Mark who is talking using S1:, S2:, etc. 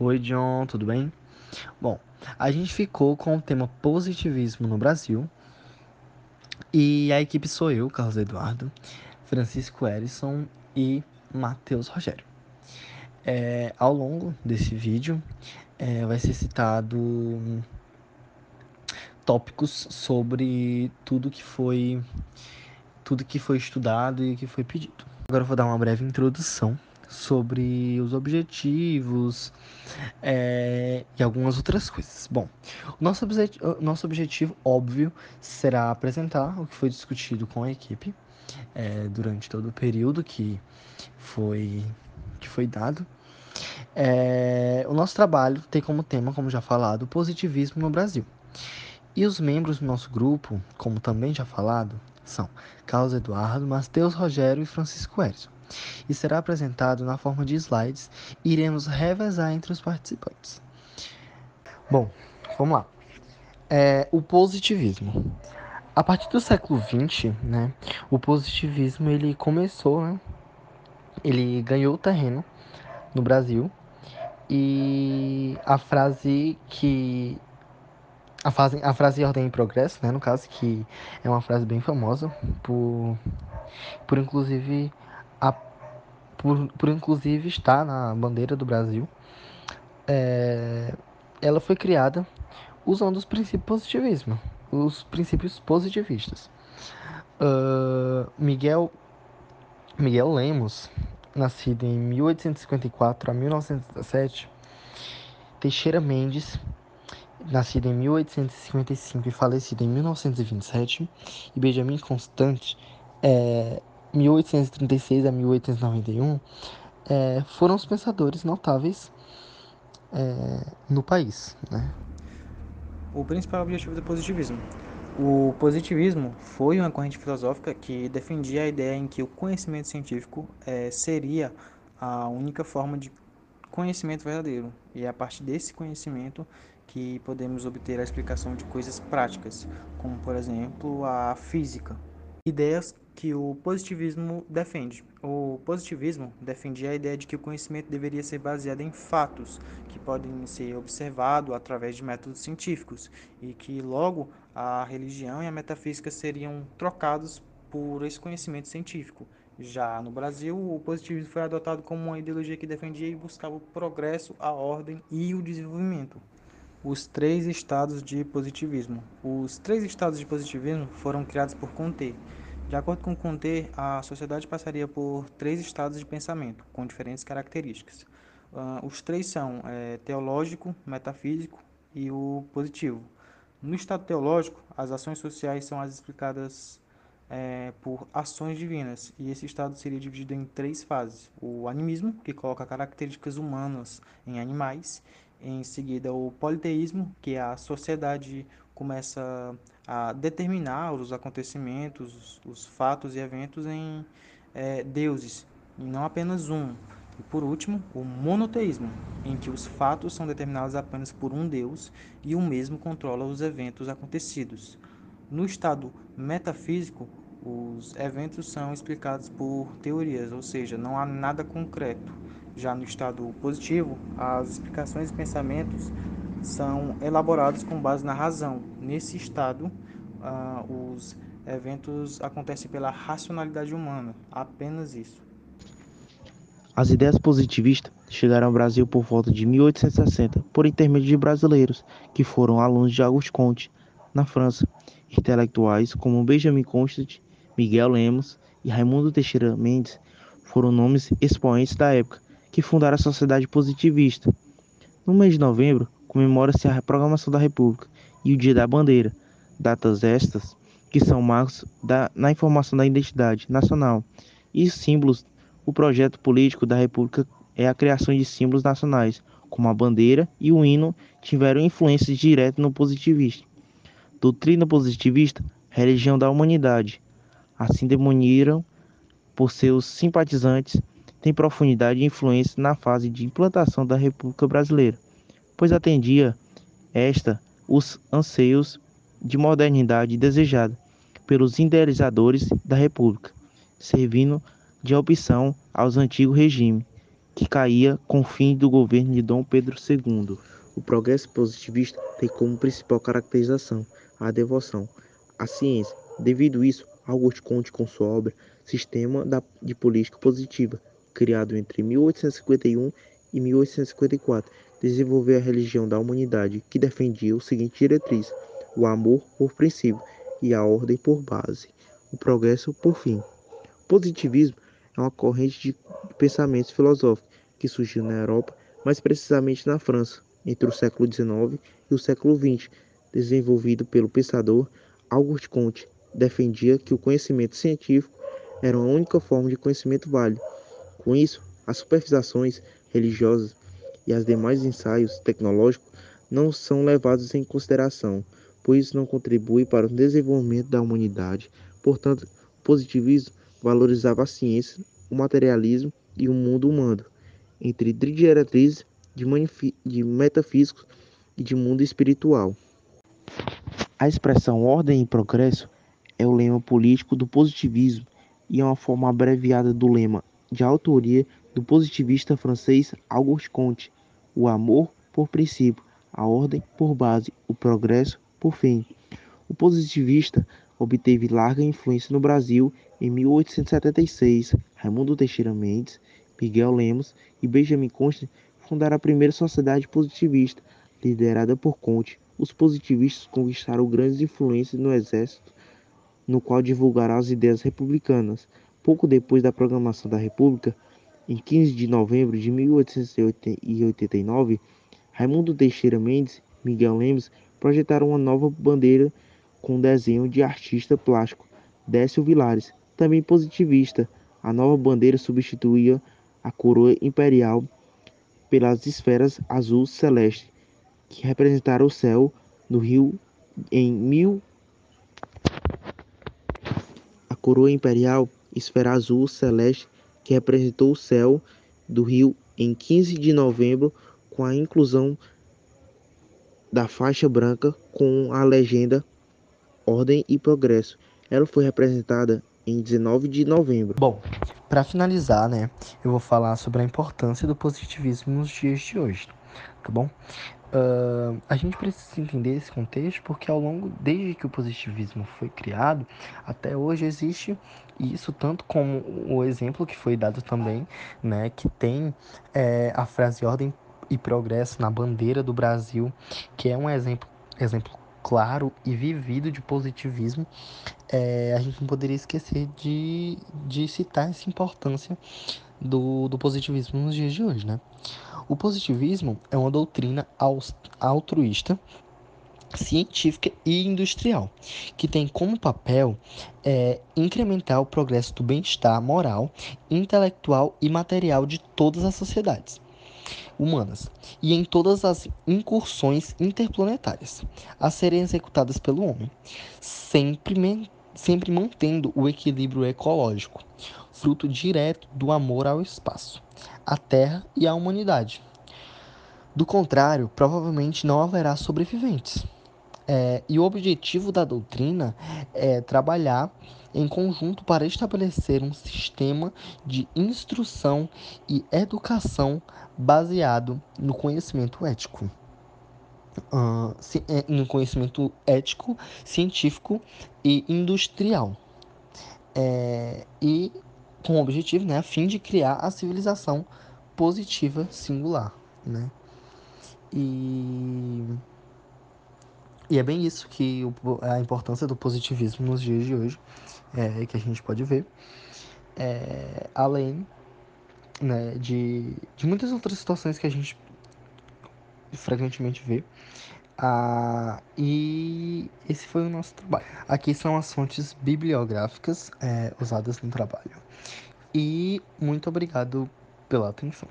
S1: Oi, John, tudo bem? Bom, a gente ficou com o tema positivismo no Brasil e a equipe sou eu, Carlos Eduardo, Francisco Erison e Matheus Rogério. Ao longo desse vídeo vai ser citado tópicos sobre tudo que foi estudado e que foi pedido. Agora eu vou dar uma breve introdução sobre os objetivos e algumas outras coisas. Bom, o nosso objetivo, óbvio, será apresentar o que foi discutido com a equipe durante todo o período foi, que foi dado. O nosso trabalho tem como tema, como já falado, o positivismo no Brasil. E os membros do nosso grupo, como também já falado, são Carlos Eduardo, Matheus Rogério e Francisco Erison. E será apresentado na forma de slides e iremos revezar entre os participantes. Bom, vamos lá. O positivismo. A partir do século XX, né, o positivismo ele começou, né, ele ganhou terreno no Brasil e a frase ordem e progresso, né, no caso, que é uma frase bem famosa por inclusive a, por inclusive estar na bandeira do Brasil. Ela foi criada usando os princípios positivistas. Miguel Lemos, nascido em 1854 a 1917, Teixeira Mendes, nascido em 1855 e falecido em 1927, e Benjamin Constant, 1836 a 1891, foram os pensadores notáveis no país, né?
S2: O principal objetivo do positivismo. O positivismo foi uma corrente filosófica que defendia a ideia em que o conhecimento científico seria a única forma de conhecimento verdadeiro, e é a partir desse conhecimento que podemos obter a explicação de coisas práticas, como por exemplo a física. Ideias que o positivismo defende. O positivismo defendia a ideia de que o conhecimento deveria ser baseado em fatos que podem ser observados através de métodos científicos e que logo a religião e a metafísica seriam trocados por esse conhecimento científico. Já no Brasil, o positivismo foi adotado como uma ideologia que defendia e buscava o progresso, a ordem e o desenvolvimento. Os três estados de positivismo. Os três estados de positivismo foram criados por Comte. De acordo com Comte, a sociedade passaria por três estados de pensamento, com diferentes características. Os três são teológico, metafísico e o positivo. No estado teológico, as ações sociais são as explicadas por ações divinas, e esse estado seria dividido em três fases: o animismo, que coloca características humanas em animais; em seguida, o politeísmo, que a sociedade começa a determinar os acontecimentos, os fatos e eventos em deuses, e não apenas um. E por último, o monoteísmo, em que os fatos são determinados apenas por um Deus e o mesmo controla os eventos acontecidos. No estado metafísico, os eventos são explicados por teorias, ou seja, não há nada concreto. Já no estado positivo, as explicações e pensamentos são elaborados com base na razão. Nesse estado, os eventos acontecem pela racionalidade humana, apenas isso.
S3: As ideias positivistas chegaram ao Brasil por volta de 1860, por intermédio de brasileiros, que foram alunos de Auguste Comte, na França. Intelectuais como Benjamin Constant, Miguel Lemos e Raimundo Teixeira Mendes foram nomes expoentes da época, que fundaram a Sociedade Positivista. No mês de novembro, comemora-se a Proclamação da República e o Dia da Bandeira, datas estas que são marcos na informação da identidade nacional e símbolos. O projeto político da República é a criação de símbolos nacionais, como a bandeira e o hino tiveram influência direta no positivismo. Doutrina positivista, religião da humanidade. Assim demoniram por seus simpatizantes, tem profundidade e influência na fase de implantação da República Brasileira, pois atendia esta os anseios de modernidade desejada pelos idealizadores da República, servindo de opção aos antigos regimes, que caía com o fim do governo de Dom Pedro II. O progresso positivista tem como principal caracterização a devoção à ciência. Devido isso, Auguste Comte, com sua obra Sistema de Política Positiva, criado entre 1851 e 1854, desenvolveu a religião da humanidade, que defendia o seguinte diretriz: o amor por princípio e a ordem por base, o progresso por fim. O positivismo é uma corrente de pensamentos filosóficos que surgiu na Europa, mais precisamente na França, entre o século XIX e o século XX, desenvolvido pelo pensador Auguste Comte. Defendia que o conhecimento científico era a única forma de conhecimento válido. Com isso, as superstições religiosas e os demais ensaios tecnológicos não são levados em consideração, pois isso não contribui para o desenvolvimento da humanidade. Portanto, o positivismo valorizava a ciência, o materialismo e o mundo humano, entre diretrizes de metafísicos e de mundo espiritual. A expressão ordem e progresso é o lema político do positivismo e é uma forma abreviada do lema de autoria do positivista francês Auguste Comte: o amor por princípio, a ordem por base, o progresso por fim. O positivista obteve larga influência no Brasil em 1876. Raimundo Teixeira Mendes, Miguel Lemos e Benjamin Constant fundaram a primeira sociedade positivista, liderada por Comte. Os positivistas conquistaram grandes influências no exército, no qual divulgaram as ideias republicanas. Pouco depois da proclamação da República, em 15 de novembro de 1889, Raimundo Teixeira Mendes e Miguel Lemos projetaram uma nova bandeira com desenho de artista plástico Décio Vilares, também positivista. A nova bandeira substituía a coroa imperial pelas esferas azul celeste, que representaram o céu do Rio em mil. A coroa imperial, esfera azul celeste, que representou o céu do Rio em 15 de novembro, com a inclusão da faixa branca com a legenda Ordem e Progresso. Ela foi representada em 19 de novembro.
S1: Bom, para finalizar, né, eu vou falar sobre a importância do positivismo nos dias de hoje, tá bom? A gente precisa entender esse contexto porque desde que o positivismo foi criado, até hoje existe isso, tanto como o exemplo que foi dado também, né, que tem a frase ordem e progresso na bandeira do Brasil, que é um exemplo claro e vivido de positivismo. A gente não poderia esquecer de citar essa importância do positivismo nos dias de hoje, né? O positivismo é uma doutrina altruísta, científica e industrial, que tem como papel incrementar o progresso do bem-estar moral, intelectual e material de todas as sociedades humanas e em todas as incursões interplanetárias a serem executadas pelo homem, sempre mantendo o equilíbrio ecológico, fruto direto do amor ao espaço, à Terra e à humanidade. Do contrário, provavelmente não haverá sobreviventes. E o objetivo da doutrina é trabalhar em conjunto para estabelecer um sistema de instrução e educação baseado no conhecimento ético. No conhecimento ético, científico e industrial. E com o objetivo, né, a fim de criar a civilização positiva singular, né? E é bem isso que a importância do positivismo nos dias de hoje, que a gente pode ver, além, né, de muitas outras situações que a gente frequentemente vê. E esse foi o nosso trabalho. Aqui são as fontes bibliográficas usadas no trabalho. E muito obrigado pela atenção.